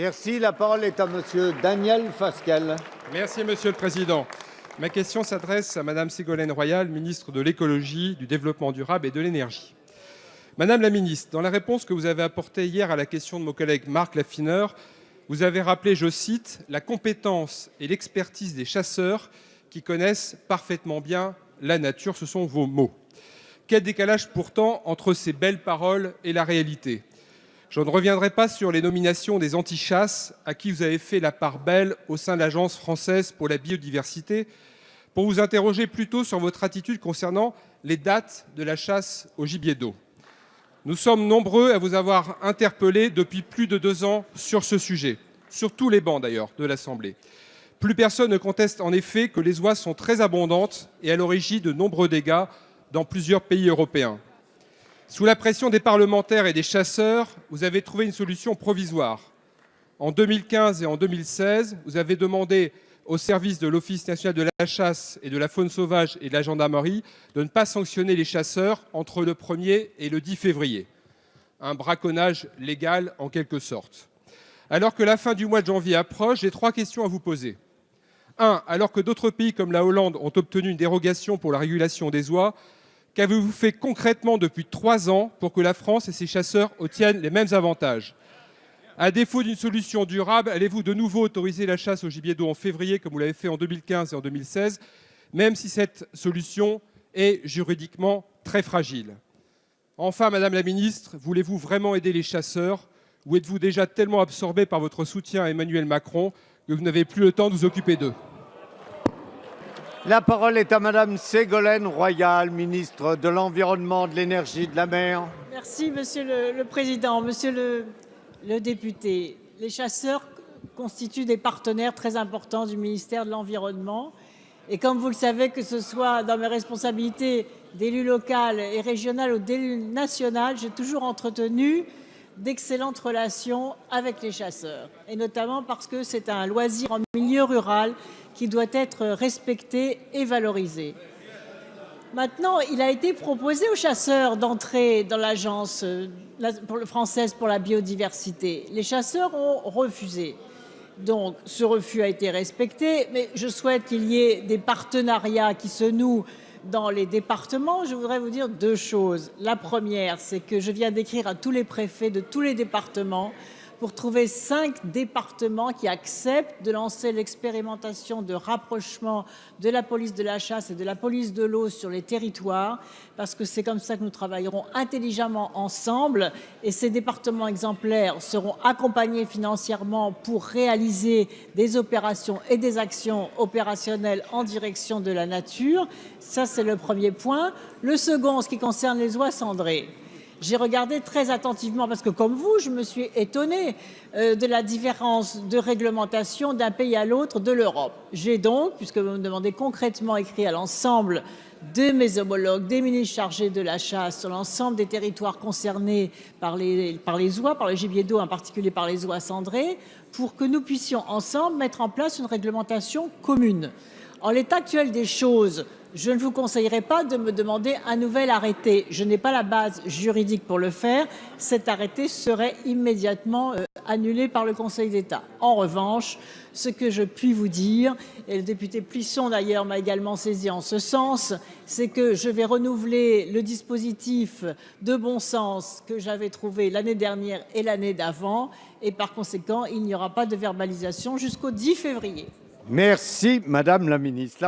Merci. La parole est à monsieur Daniel Fasquelle. Merci, Monsieur le Président. Ma question s'adresse à Madame Ségolène Royal, ministre de l'Écologie, du Développement durable et de l'Énergie. Madame la ministre, dans la réponse que vous avez apportée hier à la question de mon collègue Marc Laffineur, vous avez rappelé, je cite, « la compétence et l'expertise des chasseurs qui connaissent parfaitement bien la nature ». Ce sont vos mots. Quel décalage pourtant entre ces belles paroles et la réalité. Je ne reviendrai pas sur les nominations des anti-chasses à qui vous avez fait la part belle au sein de l'Agence française pour la biodiversité, pour vous interroger plutôt sur votre attitude concernant les dates de la chasse au gibier d'eau. Nous sommes nombreux à vous avoir interpellé depuis plus de 2 ans sur ce sujet, sur tous les bancs d'ailleurs de l'Assemblée. Plus personne ne conteste en effet que les oies sont très abondantes et à l'origine de nombreux dégâts dans plusieurs pays européens. Sous la pression des parlementaires et des chasseurs, vous avez trouvé une solution provisoire. En 2015 et en 2016, vous avez demandé au service de l'Office national de la chasse et de la faune sauvage et de la gendarmerie de ne pas sanctionner les chasseurs entre le 1er et le 10 février. Un braconnage légal en quelque sorte. Alors que la fin du mois de janvier approche, j'ai 3 questions à vous poser. 1. Alors que d'autres pays comme la Hollande ont obtenu une dérogation pour la régulation des oies, qu'avez-vous fait concrètement depuis 3 ans pour que la France et ses chasseurs obtiennent les mêmes avantages? À défaut d'une solution durable, allez-vous de nouveau autoriser la chasse au gibier d'eau en février comme vous l'avez fait en 2015 et en 2016, même si cette solution est juridiquement très fragile? Enfin, Madame la Ministre, voulez-vous vraiment aider les chasseurs ou êtes-vous déjà tellement absorbé par votre soutien à Emmanuel Macron que vous n'avez plus le temps de vous occuper d'eux? La parole est à madame Ségolène Royal, ministre de l'Environnement, de l'Énergie, de la Mer. Merci, Monsieur le Président. Monsieur le député, les chasseurs constituent des partenaires très importants du ministère de l'Environnement. Et comme vous le savez, que ce soit dans mes responsabilités d'élu local et régional ou d'élu national, j'ai toujours entretenu d'excellentes relations avec les chasseurs. Et notamment parce que c'est un loisir en milieu rural qui doit être respecté et valorisé. Maintenant, il a été proposé aux chasseurs d'entrer dans l'agence française pour la biodiversité. Les chasseurs ont refusé. Donc, ce refus a été respecté, mais je souhaite qu'il y ait des partenariats qui se nouent dans les départements. Je voudrais vous dire 2 choses. La première, c'est que je viens d'écrire à tous les préfets de tous les départements pour trouver 5 départements qui acceptent de lancer l'expérimentation de rapprochement de la police de la chasse et de la police de l'eau sur les territoires, parce que c'est comme ça que nous travaillerons intelligemment ensemble. Et ces départements exemplaires seront accompagnés financièrement pour réaliser des opérations et des actions opérationnelles en direction de la nature. Ça, c'est le premier point. Le second, en ce qui concerne les oies cendrées. J'ai regardé très attentivement parce que, comme vous, je me suis étonnée de la différence de réglementation d'un pays à l'autre de l'Europe. J'ai donc, puisque vous me demandez concrètement, écrit à l'ensemble de mes homologues, des ministres chargés de la chasse sur l'ensemble des territoires concernés par les oies, par le gibier d'eau, en particulier par les oies cendrées, pour que nous puissions ensemble mettre en place une réglementation commune. En l'état actuel des choses, je ne vous conseillerais pas de me demander un nouvel arrêté. Je n'ai pas la base juridique pour le faire. Cet arrêté serait immédiatement annulé par le Conseil d'État. En revanche, ce que je puis vous dire, et le député Plisson d'ailleurs m'a également saisi en ce sens, c'est que je vais renouveler le dispositif de bon sens que j'avais trouvé l'année dernière et l'année d'avant. Et par conséquent, il n'y aura pas de verbalisation jusqu'au 10 février. Merci, madame la ministre.